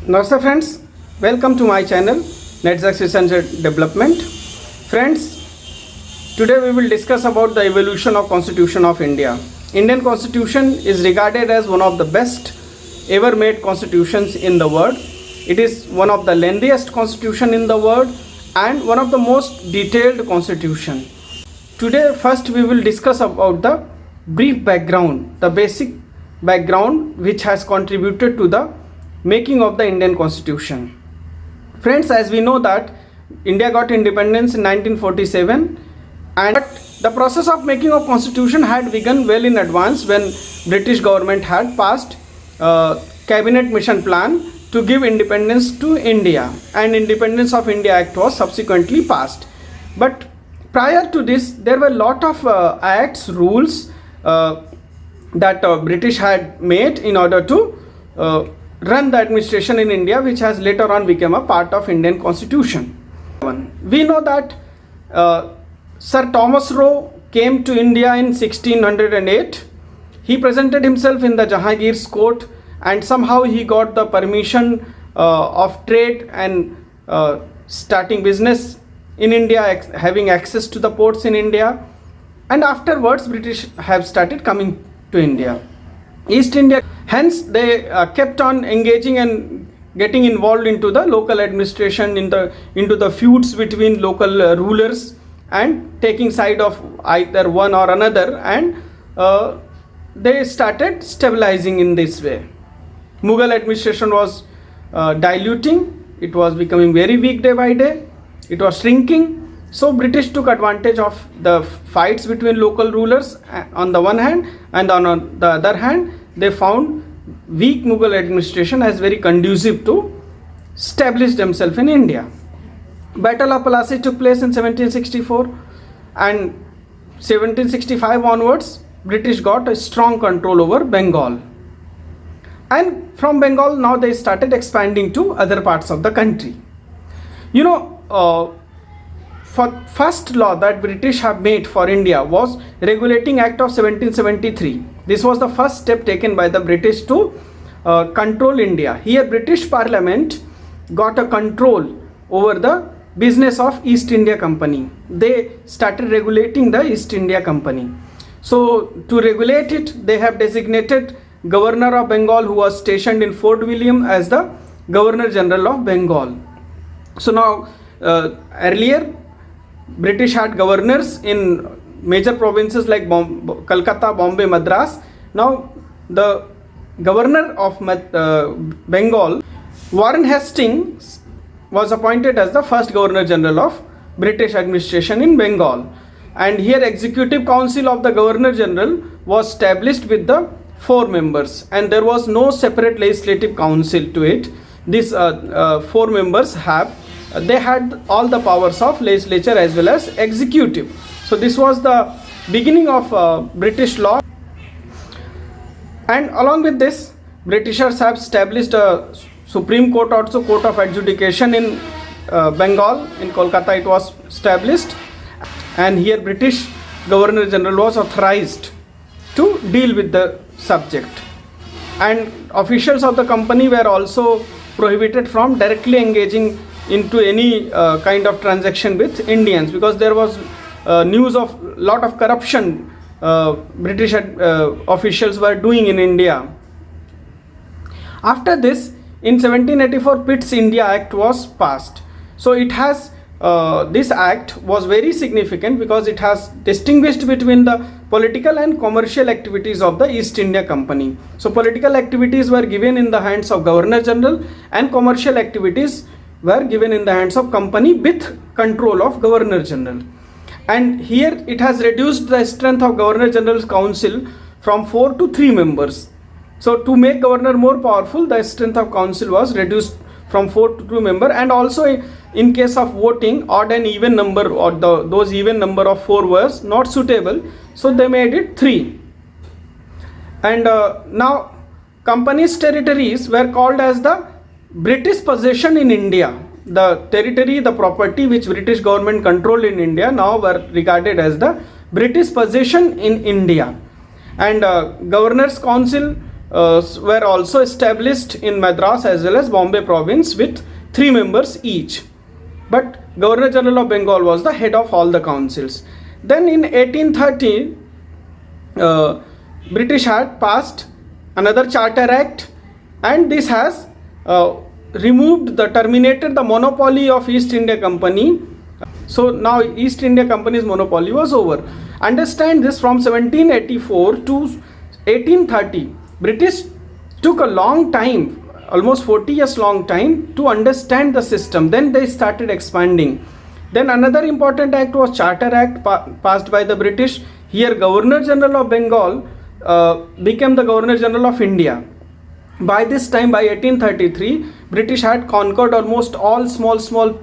Namaste friends, welcome to my channel NetZax Research and Development. Friends, today we will discuss about the evolution of Constitution of India. Indian Constitution is regarded as one of the best ever made constitutions in the world. It is one of the lengthiest constitution in the world and one of the most detailed constitution. Today first we will discuss about the brief background, the basic background which has contributed to the making of the Indian Constitution. Friends, as we know that India got independence in 1947 and the process of making of constitution had begun well in advance when British government had passed cabinet mission plan to give independence to India, and Independence of India Act was subsequently passed. But prior to this there were a lot of acts, rules that British had made in order to run the administration in India, which has later on become a part of Indian Constitution. We know that Sir Thomas Roe came to India in 1608. He presented himself in the Jahangir's court and somehow he got the permission of trade and starting business in India, having access to the ports in India, and afterwards British have started coming to India. East India, hence they kept on engaging and getting involved into the local administration, into the feuds between local rulers and taking side of either one or another, and they started stabilizing in this way. Mughal administration was diluting, it was becoming very weak day by day, it was shrinking. So British took advantage of the fights between local rulers on the one hand, and on the other hand they found weak Mughal administration as very conducive to establish themselves in India. Battle of Plassey took place in 1764 and 1765 onwards British got a strong control over Bengal, and from Bengal now they started expanding to other parts of the country. You know, for first law that British have made for India was Regulating Act of 1773. This was the first step taken by the British to control India. Here British Parliament got a control over the business of East India Company. They started regulating the East India Company. So to regulate it, they have designated Governor of Bengal, who was stationed in Fort William, as the Governor General of Bengal. So now earlier British had governors in major provinces like Calcutta, Bombay, Madras. Now the governor of Bengal, Warren Hastings, was appointed as the first Governor General of British administration in Bengal, and here Executive Council of the Governor General was established with the 4 members, and there was no separate legislative council to it. These 4 members they had all the powers of legislature as well as executive. So this was the beginning of British law, and along with this Britishers have established a Supreme Court, also Court of Adjudication in Bengal. In Kolkata it was established, and here British Governor General was authorized to deal with the subject, and officials of the company were also prohibited from directly engaging into any kind of transaction with Indians, because there was news of lot of corruption British officials were doing in India. After this, in 1784 Pitt's India Act was passed. So it has this act was very significant because it has distinguished between the political and commercial activities of the East India Company. So political activities were given in the hands of Governor General, and commercial activities were given in the hands of company with control of Governor General. And here it has reduced the strength of Governor General's council from 4 to 3 members. So to make governor more powerful, the strength of council was reduced from 4 to 2 members, and also in case of voting, odd and even number, or those even number of 4 was not suitable, so they made it 3. And now company's territories were called as the British possession in India. The territory, the property which British government controlled in India now were regarded as the British possession in India, and Governor's Council were also established in Madras as well as Bombay province with 3 members each. But Governor General of Bengal was the head of all the councils. Then in 1830, British had passed another Charter Act, and this has terminated the monopoly of East India Company. So now East India Company's monopoly was over. Understand this, from 1784 to 1830, British took a long time, almost 40 years long time, to understand the system. Then they started expanding. Then another important act was Charter Act passed by the British. Here Governor General of Bengal became the Governor General of India. By this time, by 1833, British had conquered almost all small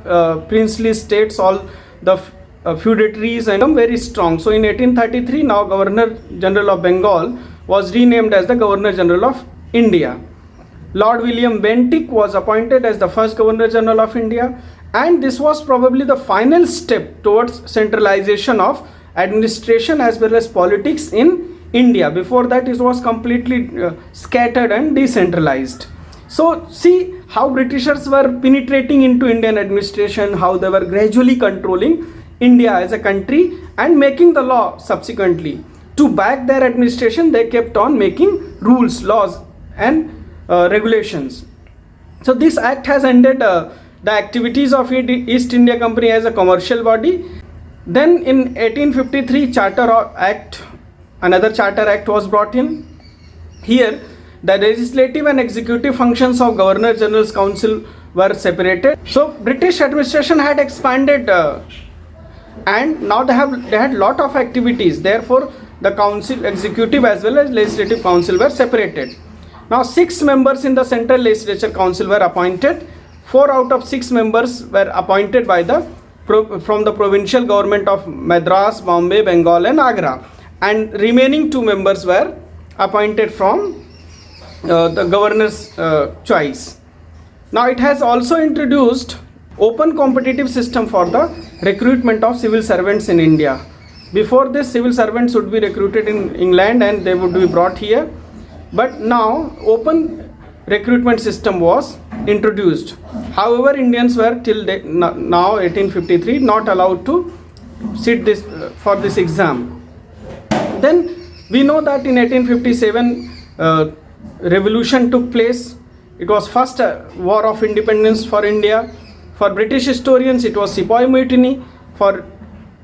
princely states, all the feudatories, and become very strong. So in 1833, now Governor General of Bengal was renamed as the Governor General of India. Lord William Bentinck was appointed as the first Governor General of India, and this was probably the final step towards centralization of administration as well as politics in India. Before that, it was completely scattered and decentralized. So see how Britishers were penetrating into Indian administration, how they were gradually controlling India as a country and making the law subsequently. To back their administration, they kept on making rules, laws and regulations. So this act has ended the activities of East India Company as a commercial body. Then in 1853, another Charter Act was brought in. Here the legislative and executive functions of Governor General's Council were separated. So British administration had expanded and now they had lot of activities. Therefore the council, executive as well as legislative council, were separated. Now 6 members in the Central Legislature Council were appointed. 4 out of 6 members were appointed by from the provincial government of Madras, Bombay, Bengal and Agra, and remaining 2 members were appointed from the governor's choice. Now it has also introduced open competitive system for the recruitment of civil servants in India. Before this, civil servants would be recruited in England and they would be brought here, but now open recruitment system was introduced. However, Indians were till now 1853 not allowed to sit for this exam. Then we know that in 1857 revolution took place. It was first war of independence for India. For British historians, it was Sepoy Mutiny. For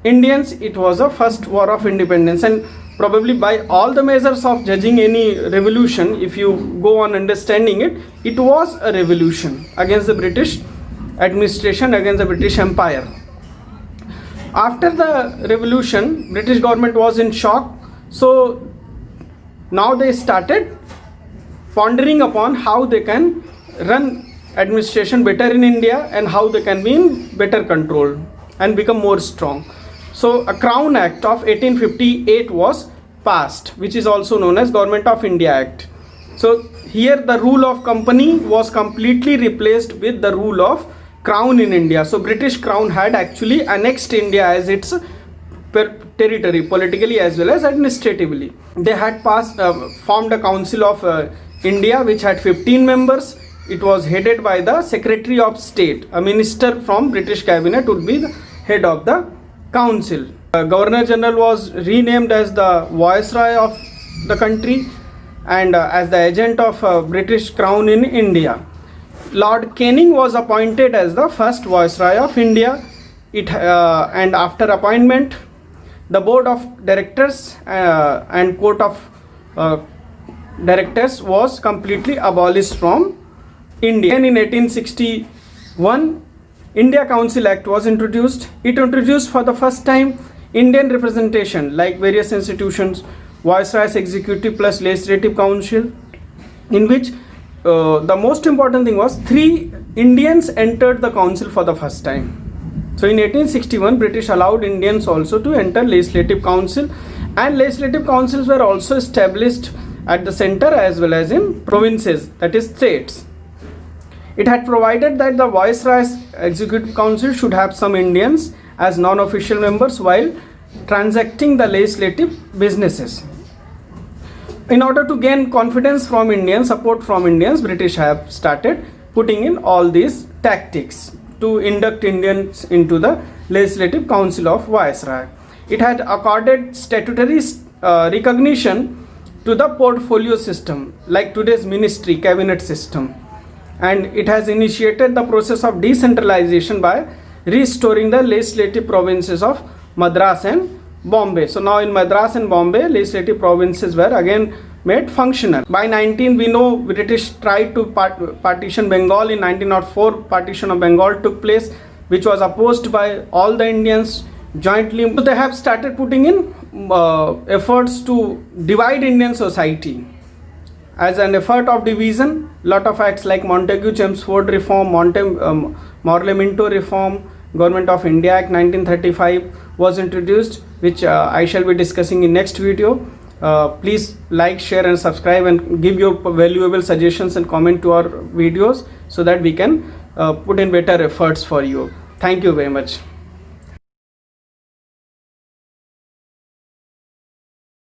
Indians, it was the first war of independence. And probably by all the measures of judging any revolution, if you go on understanding it, it was a revolution against the British administration, against the British Empire. After the revolution, British government was in shock. So now they started pondering upon how they can run administration better in India and how they can be in better control and become more strong. So a Crown Act of 1858 was passed, which is also known as Government of India Act. So here the rule of company was completely replaced with the rule of crown in India. So British Crown had actually annexed India as its territory, politically as well as administratively. They had formed a Council of India which had 15 members. It was headed by the Secretary of State. A minister from British cabinet would be the head of the council. Governor General was renamed as the Viceroy of the country and as the agent of British Crown in India. Lord Canning was appointed as the first Viceroy of India. And after appointment, the Board of Directors and Court of Directors was completely abolished from India. And in 1861, India Council Act was introduced. It introduced for the first time Indian representation, like various institutions, Viceroy's executive plus legislative council, in which the most important thing was 3 Indians entered the council for the first time. So in 1861, British allowed Indians also to enter legislative council, and legislative councils were also established at the center as well as in provinces, that is states. It had provided that the Viceroy's executive council should have some Indians as non-official members while transacting the legislative businesses. In order to gain confidence from Indians, support from Indians, British have started putting in all these tactics to induct Indians into the Legislative Council of Viceroy. It had accorded statutory recognition to the portfolio system, like today's ministry cabinet system, and it has initiated the process of decentralization by restoring the legislative provinces of Madras and Bombay. So now in Madras and Bombay, legislative provinces were again made functional. By 19, we know British tried to partition Bengal. In 1904, partition of Bengal took place, which was opposed by all the Indians jointly. So they have started putting in efforts to divide Indian society. As an effort of division, lot of acts like Montagu-Chelmsford Reform, Morley Minto Reform, Government of India Act 1935 was introduced, which I shall be discussing in next video. Please like, share and subscribe, and give your valuable suggestions and comment to our videos so that we can put in better efforts for you. Thank you very much.